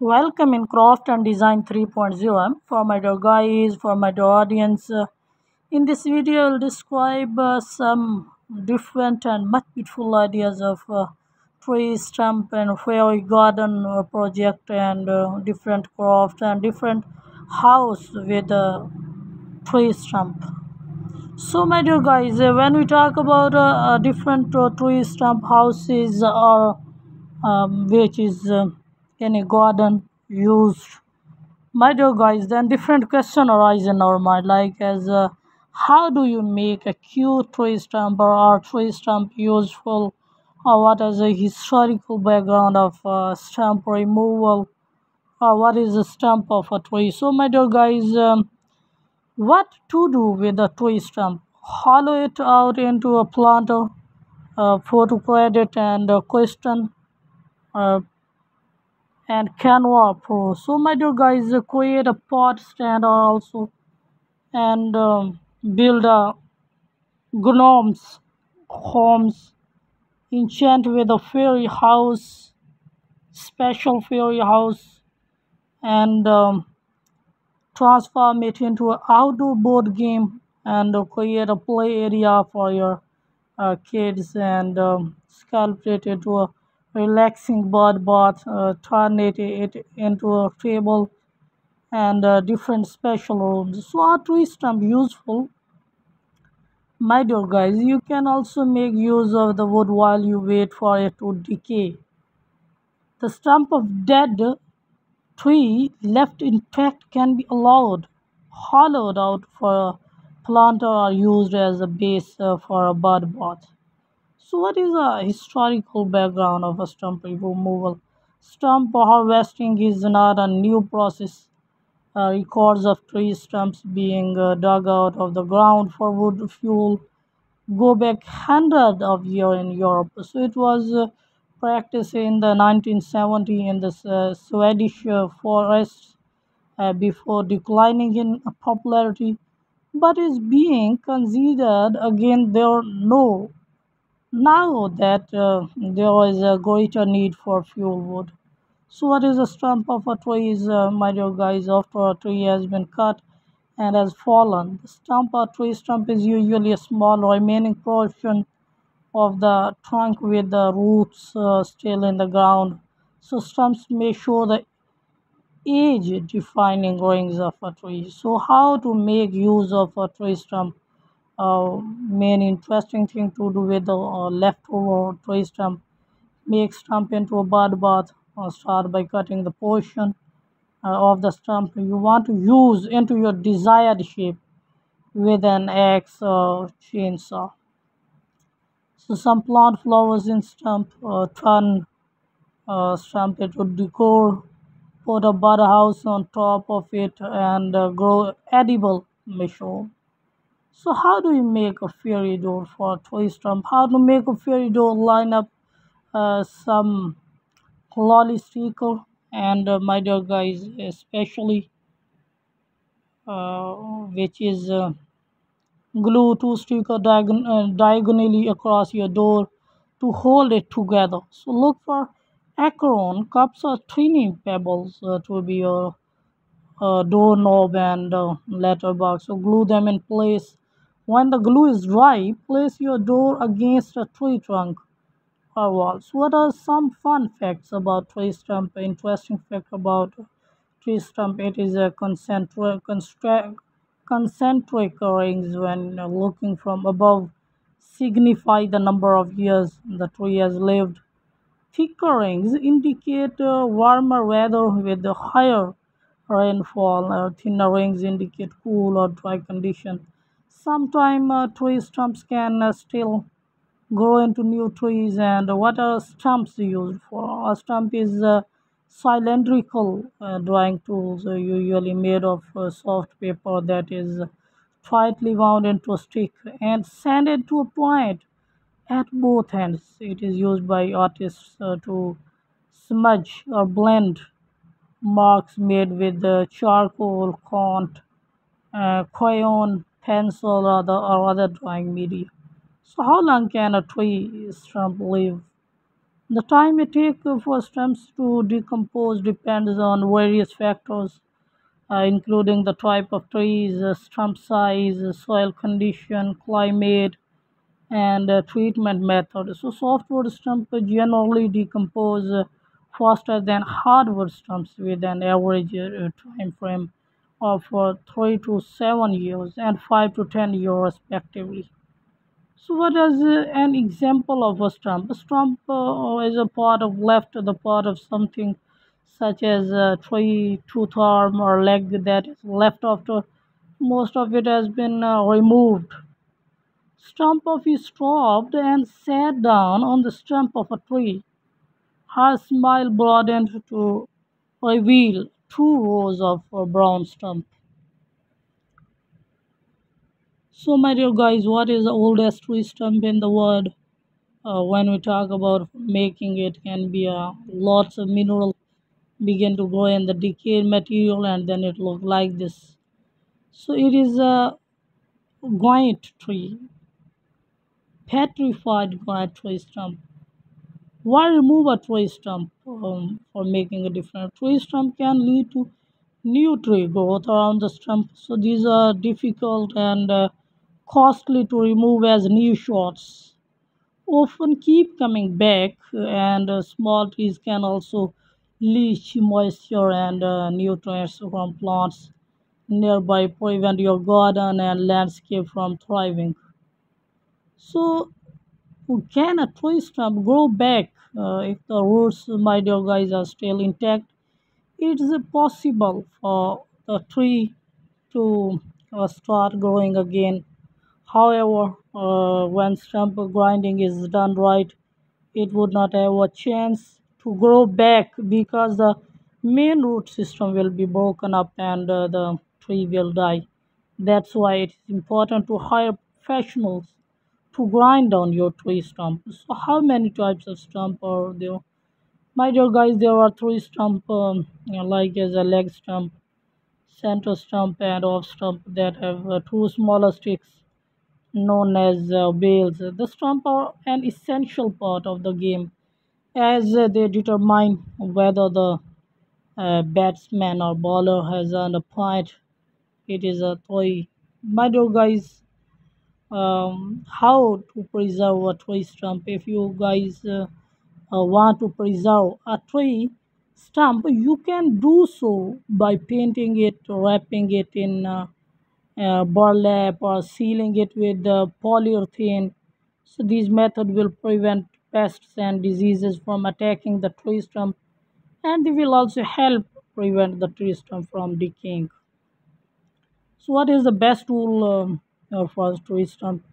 Welcome in Craft and Design 3.0 for my dear guys, for my dear audience. In this video, I'll describe some different and much beautiful ideas of tree stump and fairy garden project and different craft and different house with tree stump. So, my dear guys, when we talk about different tree stump houses or which is in a garden used, my dear guys, then different question arise in our mind, like as how do you make a cute tree stump or tree stump useful, or what is the historical background of stump removal, or what is the stump of a tree. So, my dear guys, what to do with a tree stump? Hollow it out into a planter, photo credit and question. Uh, and Canva Pro. So, my dear guys, create a pot stand also and build a gnomes homes, enchant with a fairy house, special fairy house, and transform it into an outdoor board game and create a play area for your kids and sculpt it into a relaxing bird bath, turn it into a table and different special rooms. So are tree stump useful? My dear guys, you can also make use of the wood while you wait for it to decay. The stump of dead tree left intact can be allowed, hollowed out for a planter or used as a base for a bird bath. So what is the historical background of a stump removal? Stump harvesting is not a new process. Records of tree stumps being dug out of the ground for wood fuel go back hundreds of years in Europe. So it was practiced in the 1970s in the Swedish forests before declining in popularity, but is being considered again there no now that there is a greater need for fuel wood. So, what is the stump of a tree? Is my dear guys, after a tree has been cut and has fallen, the stump or tree stump is usually a small remaining portion of the trunk with the roots still in the ground. So, stumps may show the age defining rings of a tree. So, how to make use of a tree stump? Main interesting thing to do with the leftover tree stump. Make stump into a bird bath. Start by cutting the portion of the stump you want to use into your desired shape with an axe or chainsaw. So some plant flowers in stump, turn stump into decor, put a bird house on top of it and grow edible mushroom. So how do you make a fairy door for a tree stump? How to make a fairy door? Line up some lolly sticker and my dear guys, especially which is glue two sticker diagonally across your door to hold it together. So look for acorn cups or tiny pebbles to be your doorknob and letterbox. So glue them in place. When the glue is dry, place your door against a tree trunk or walls. What are some fun facts about tree stump? Interesting fact about tree stump: it is a concentric rings when looking from above signify the number of years the tree has lived. Thicker rings indicate warmer weather with the higher rainfall. Thinner rings indicate cool or dry condition. Sometimes tree stumps can still grow into new trees. And what are stumps used for? A stump is a cylindrical drawing tools usually made of soft paper that is tightly wound into a stick and sanded to a point at both ends. It is used by artists to smudge or blend marks made with charcoal, crayon, pencil, or other drawing media. So, how long can a tree stump live? The time it takes for stumps to decompose depends on various factors, including the type of trees, stump size, soil condition, climate, and treatment method. So softwood stumps generally decompose faster than hardwood stumps with an average time frame of 3 to 7 years and 5 to 10 years respectively. So what is an example of a stump? A stump is a part of left the part of something such as a tree, tooth arm or leg that is left after most of it has been removed. Stump of is stopped and sat down on the stump of a tree. Her smile broadened to reveal two rows of brown stump. So, my dear guys, what is the oldest tree stump in the world? When we talk about making it, can be lots of mineral begin to grow in the decayed material, and then it look like this. So, it is a giant tree, petrified giant tree stump. Why remove a tree stump for making a different? Tree stump can lead to new tree growth around the stump. So these are difficult and costly to remove as new shoots. Often keep coming back, and small trees can also leach moisture and nutrients from plants nearby, prevent your garden and landscape from thriving. So can a tree stump grow back if the roots, my dear guys, are still intact? It is possible for the tree to start growing again. However, when stump grinding is done right, it would not have a chance to grow back because the main root system will be broken up and the tree will die. That's why it is important to hire professionals to grind down your tree stump. So, how many types of stump are there? My dear guys, there are three stump, like as a leg stump, center stump, and off stump that have two smaller sticks known as bales. The stump are an essential part of the game as they determine whether the batsman or bowler has earned a point. It is a toy. My dear guys, how to preserve a tree stump? If you guys want to preserve a tree stump, you can do so by painting it, wrapping it in burlap, or sealing it with polyurethane. So, these methods will prevent pests and diseases from attacking the tree stump, and they will also help prevent the tree stump from decaying. So, what is the best tool for us to stump?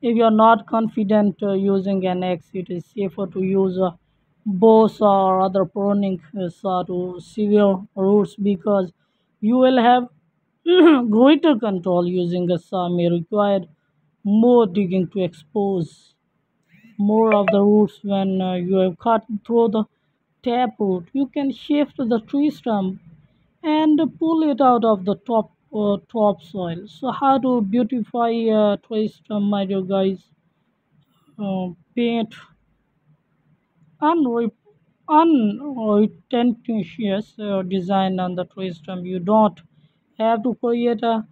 If you are not confident using an axe, it is safer to use a bows or other pruning saw to severe roots because you will have greater control. Using a saw may require more digging to expose more of the roots when you have cut through the taproot. You can shift the tree stump and pull it out of the topsoil. So how to beautify tree stump, my dear guys? Paint unre- unretentious design on the tree stump. You don't have to create a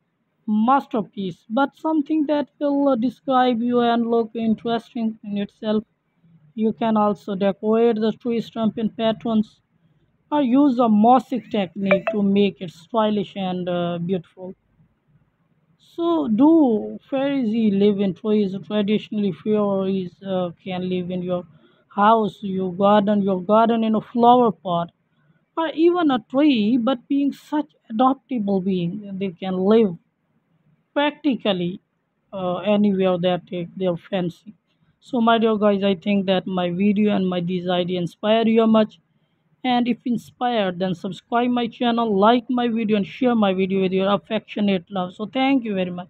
masterpiece, but something that will describe you and look interesting in itself. You can also decorate the tree stump in patterns or use a mosaic technique to make it stylish and beautiful. So, do fairies live in trees? Traditionally, fairies can live in your house, your garden in a flower pot, or even a tree. But being such adaptable being, they can live practically anywhere that take their fancy. So, my dear guys, I think that my video and my this idea inspire you much. And if inspired, then subscribe my channel, like my video, and share my video with your affectionate love. So, thank you very much.